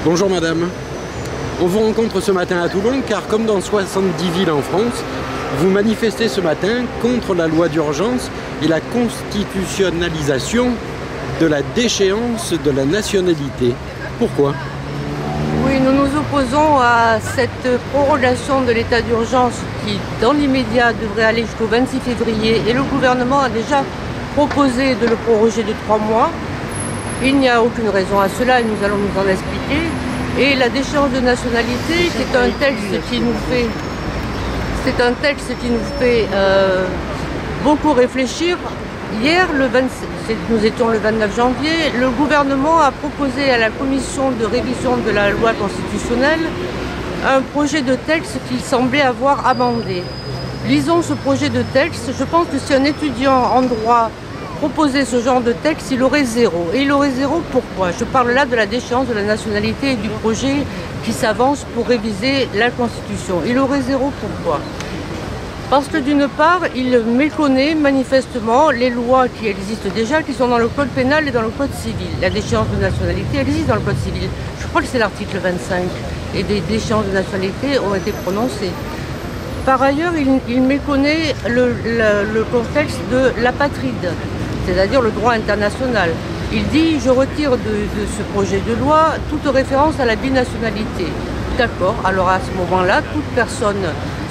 Bonjour madame. On vous rencontre ce matin à Toulon car comme dans 70 villes en France, vous manifestez ce matin contre la loi d'urgence et la constitutionnalisation de la déchéance de la nationalité. Pourquoi? Oui, nous nous opposons à cette prorogation de l'état d'urgence qui, dans l'immédiat, devrait aller jusqu'au 26 février et le gouvernement a déjà proposé de le proroger de 3 mois. Il n'y a aucune raison à cela et nous allons nous en expliquer. Et la déchéance de nationalité, c'est un texte qui nous fait beaucoup réfléchir. Hier, nous étions le 29 janvier, le gouvernement a proposé à la commission de révision de la loi constitutionnelle un projet de texte qu'il semblait avoir amendé. Lisons ce projet de texte. Je pense que si un étudiant en droit proposait ce genre de texte, il aurait 0. Et il aurait 0 pourquoi? Je parle là de la déchéance de la nationalité et du projet qui s'avance pour réviser la Constitution. Il aurait 0 pourquoi? Parce que d'une part, il méconnaît manifestement les lois qui existent déjà, qui sont dans le code pénal et dans le code civil. La déchéance de nationalité existe dans le code civil. Je crois que c'est l'article 25. Et des déchéances de nationalité ont été prononcées. Par ailleurs, il méconnaît le contexte de l'apatride, c'est-à-dire le droit international. Il dit « je retire de ce projet de loi toute référence à la binationalité ». D'accord, alors à ce moment-là, toute personne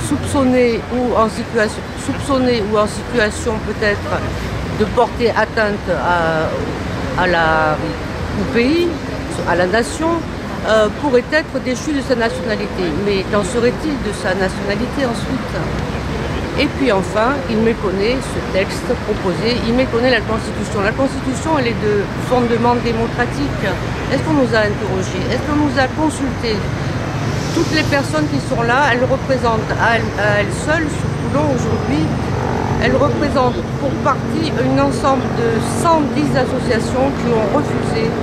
soupçonnée ou en situation peut-être de porter atteinte au pays, à la nation, pourrait être déchue de sa nationalité. Mais qu'en serait-il de sa nationalité ensuite? Et puis enfin, il méconnaît ce texte proposé, il méconnaît la Constitution. La Constitution, elle est de fondement démocratique. Est-ce qu'on nous a interrogés? Est-ce qu'on nous a consultés? Toutes les personnes qui sont là, elles représentent à elles seules, sur Toulon aujourd'hui, elles représentent pour partie un ensemble de 110 associations qui ont refusé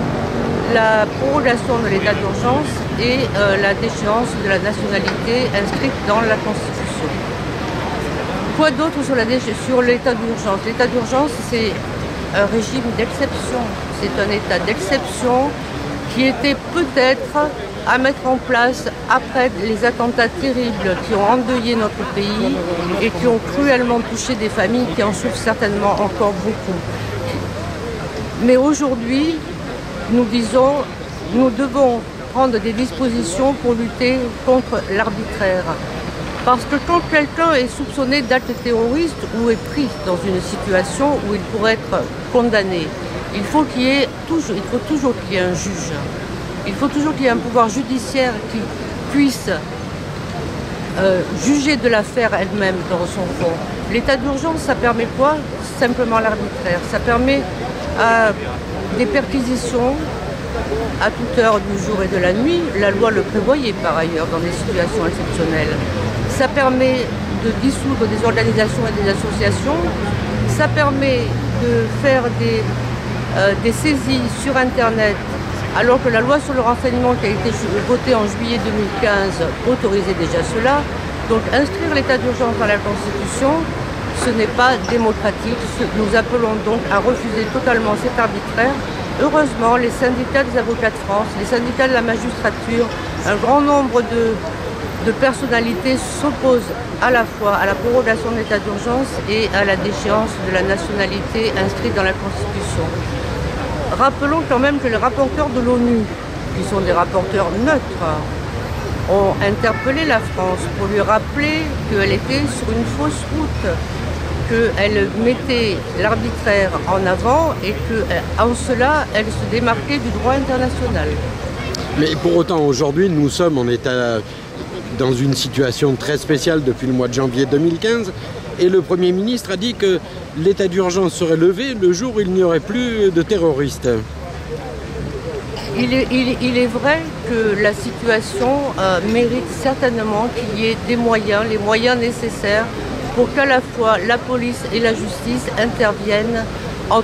la prorogation de l'état d'urgence et la déchéance de la nationalité inscrite dans la Constitution. Quoi d'autre sur l'état d'urgence? L'état d'urgence, c'est un régime d'exception. C'est un état d'exception qui était peut-être à mettre en place après les attentats terribles qui ont endeuillé notre pays et qui ont cruellement touché des familles qui en souffrent certainement encore beaucoup. Mais aujourd'hui, nous disons, nous devons prendre des dispositions pour lutter contre l'arbitraire. Parce que quand quelqu'un est soupçonné d'acte terroriste ou est pris dans une situation où il pourrait être condamné, il faut toujours qu'il y ait un juge. Il faut toujours qu'il y ait un pouvoir judiciaire qui puisse juger de l'affaire elle-même dans son fond. L'état d'urgence, ça permet quoi? Simplement l'arbitraire. Ça permet des perquisitions à toute heure du jour et de la nuit. La loi le prévoyait par ailleurs dans des situations exceptionnelles. Ça permet de dissoudre des organisations et des associations. Ça permet de faire des saisies sur Internet, alors que la loi sur le renseignement qui a été votée en juillet 2015 autorisait déjà cela. Donc inscrire l'état d'urgence dans la Constitution, ce n'est pas démocratique. Nous appelons donc à refuser totalement cet arbitraire. Heureusement, les syndicats des avocats de France, les syndicats de la magistrature, un grand nombre de personnalités s'opposent à la fois à la prorogation de l'état d'urgence et à la déchéance de la nationalité inscrite dans la Constitution. Rappelons quand même que les rapporteurs de l'ONU, qui sont des rapporteurs neutres, ont interpellé la France pour lui rappeler qu'elle était sur une fausse route, qu'elle mettait l'arbitraire en avant et qu'en cela, elle se démarquait du droit international. Mais pour autant, aujourd'hui, nous sommes dans une situation très spéciale depuis le mois de janvier 2015 et le Premier ministre a dit que l'état d'urgence serait levé le jour où il n'y aurait plus de terroristes. Il est vrai que la situation mérite certainement qu'il y ait des moyens, les moyens nécessaires pour qu'à la fois la police et la justice interviennent en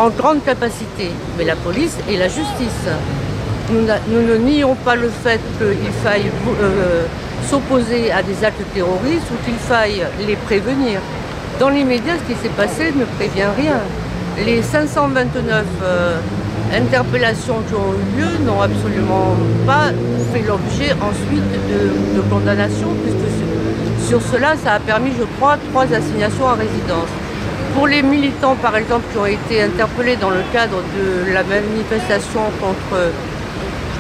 grande capacité. Mais la police et la justice. Nous ne nions pas le fait qu'il faille s'opposer à des actes terroristes ou qu'il faille les prévenir. Dans l'immédiat, ce qui s'est passé ne prévient rien. Les 529 interpellations qui ont eu lieu n'ont absolument pas fait l'objet ensuite de condamnation, puisque sur cela, ça a permis, je crois, 3 assignations à résidence. Pour les militants, par exemple, qui ont été interpellés dans le cadre de la manifestation contre...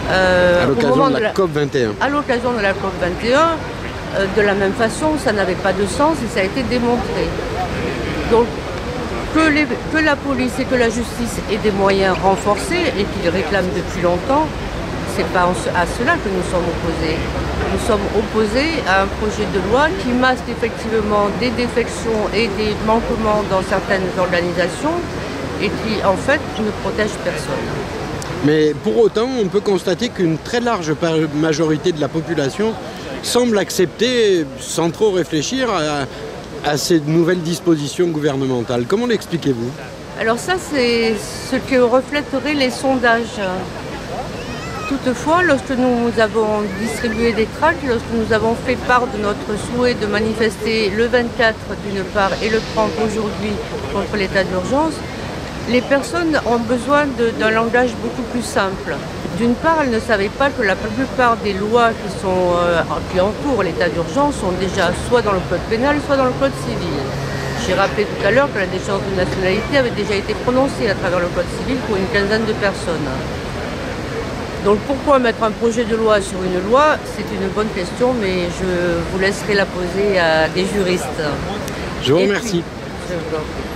à l'occasion de la COP 21. À l'occasion de la COP 21, de la même façon, ça n'avait pas de sens et ça a été démontré. Donc, que la police et que la justice aient des moyens renforcés et qu'ils réclament depuis longtemps, c'est pas à cela que nous sommes opposés. Nous sommes opposés à un projet de loi qui masque effectivement des défections et des manquements dans certaines organisations et qui, en fait, ne protège personne. Mais pour autant, on peut constater qu'une très large majorité de la population semble accepter, sans trop réfléchir, à ces nouvelles dispositions gouvernementales. Comment l'expliquez-vous? Alors ça, c'est ce que reflèteraient les sondages. Toutefois, lorsque nous avons distribué des tracts, lorsque nous avons fait part de notre souhait de manifester le 24 d'une part et le 30 aujourd'hui contre l'état d'urgence, les personnes ont besoin d'un langage beaucoup plus simple. D'une part, elles ne savaient pas que la plupart des lois qui entourent l'état d'urgence sont déjà soit dans le code pénal, soit dans le code civil. J'ai rappelé tout à l'heure que la déchéance de nationalité avait déjà été prononcée à travers le code civil pour une quinzaine de personnes. Donc pourquoi mettre un projet de loi sur une loi? C'est une bonne question, mais je vous laisserai la poser à des juristes. Je vous remercie. Je vous en prie.